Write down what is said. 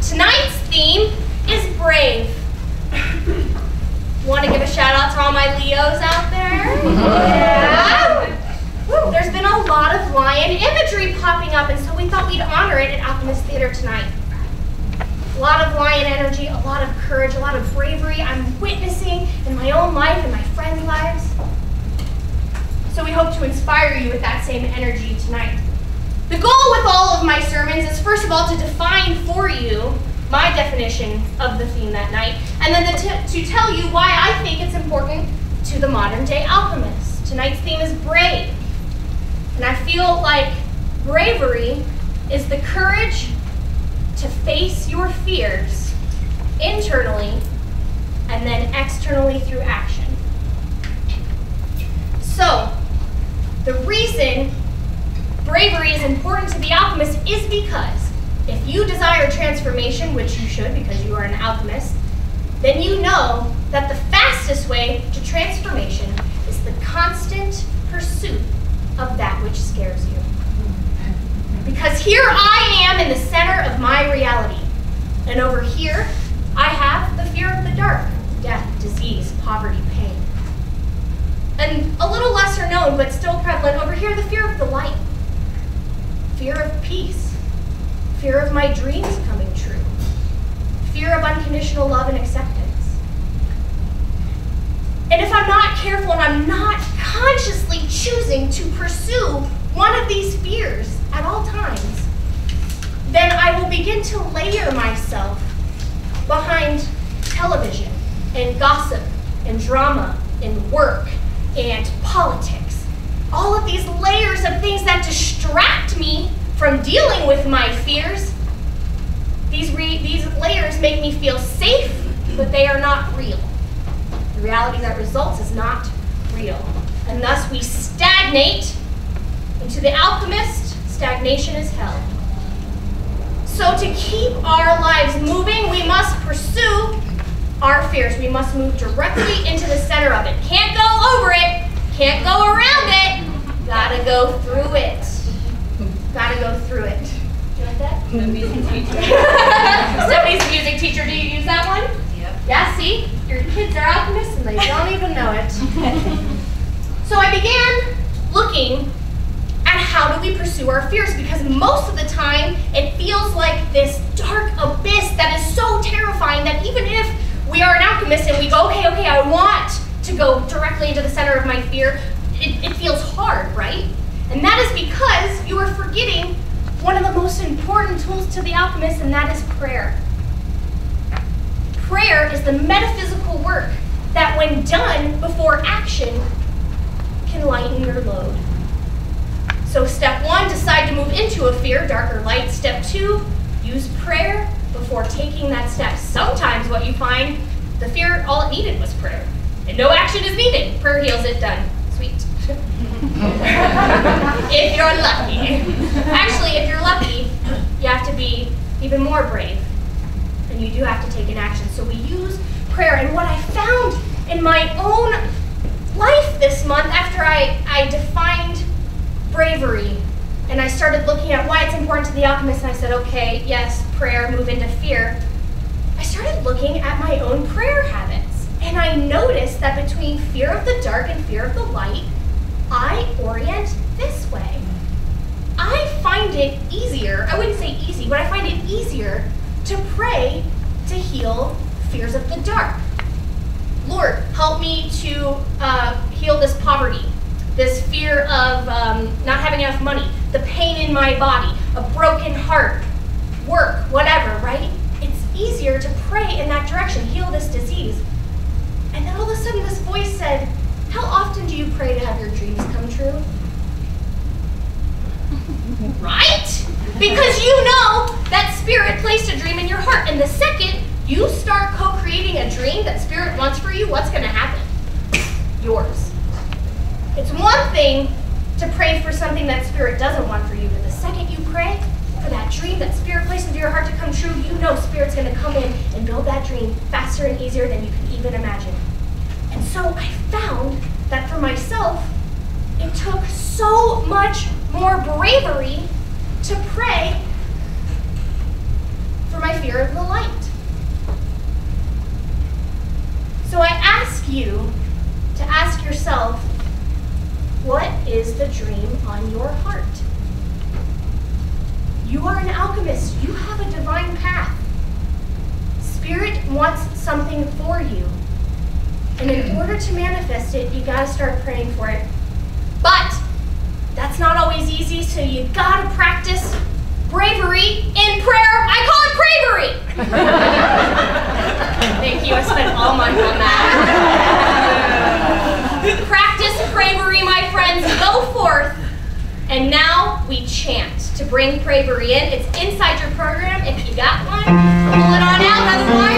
Tonight's theme is brave. Want to give a shout out to all my Leos out there? Yeah. There's been a lot of lion imagery popping up, and so we thought we'd honor it at Alchemist Theater tonight. A lot of lion energy, a lot of courage, a lot of bravery I'm witnessing in my own life and my friends' lives. So we hope to inspire you with that same energy tonight. The goal with all of my sermons is, first of all, to define for you my definition of the theme that night, and then to tell you why I think it's important to the modern day alchemist. Tonight's theme is brave, and I feel like bravery is the courage to face your fears internally and then externally through action. So, the reason bravery is important to the alchemist is because if you desire transformation, which you should because you are an alchemist, then you know that the fastest way to transformation is the constant pursuit of that which scares you. Because here I am in the center of my reality, and over here I have the fear of the dark, death, disease, poverty, pain. And a little lesser known, but still prevalent, over here the fear of the light. Fear of peace, fear of my dreams coming true, fear of unconditional love and acceptance. And if I'm not careful and I'm not consciously choosing to pursue one of these fears at all times, then I will begin to layer myself behind television and gossip and drama and work and politics. All of these layers of things that distract me from dealing with my fears. These layers make me feel safe, but they are not real. The reality that results is not real. And thus we stagnate. And to the alchemist, stagnation is hell. So to keep our lives moving, we must pursue our fears. We must move directly into the center of it. Can't go over it. Can't go around it. Gotta go through it. Gotta go through it. Do you like that? The music teacher. Somebody's music teacher. Do you use that one? Yep. Yeah, see? Your kids are alchemists and they don't even know it. So I began looking at how do we pursue our fears, because most of the time it feels like this dark abyss that is so terrifying that even if we are an alchemist and we go, okay, I want to go directly into the center of my fear, it feels hard, right? And that is because you are forgetting one of the most important tools to the alchemist, and that is prayer. Prayer is the metaphysical work that, when done before action, can lighten your load. So step one, decide to move into a fear, dark or light. Step two, use prayer before taking that step. Sometimes what you find, the fear, all it needed was prayer. And no action is needed. Prayer heals it, done. Sweet. If you're lucky. Actually, if you're lucky, you have to be even more brave. And you do have to take an action. So we use prayer. And what I found in my own life this month, after I defined bravery, and I started looking at why it's important to the alchemist, and I said, okay, yes, prayer, move into fear. I started looking at my own prayer habits, and I noticed that between fear of the dark and fear of the light, I orient this way. I find it easier, I wouldn't say easy, but I find it easier to pray to heal fears of the dark. Lord, help me to heal this poverty, this fear of not having enough money, the pain in my body, a broken heart, work, whatever, right? It's easier to pray in that direction, heal this disease. And then all of a sudden this voice said, how often do you pray to have your dreams come true? Right? Because you know that Spirit placed a dream in your heart, and the second you start co-creating a dream that Spirit wants for you, what's going to happen? Yours. It's one thing to pray for something that Spirit doesn't want for you, but the second you pray for that dream that Spirit placed into your heart to come true, you know Spirit's going to come in and build that dream faster and easier than you can even imagine. And so I found that for myself, it took so much more bravery to pray for my fear of you to ask yourself, what is the dream on your heart? You are an alchemist. You have a divine path. Spirit wants something for you. And in order to manifest it, you gotta start praying for it. But that's not always easy, so you gotta practice bravery in prayer. I call it bravery! Thank you, I spent all month on that. Practice bravery, my friends. Go forth. And now we chant to bring bravery in. It's inside your program. If you got one, pull it on out. Another one.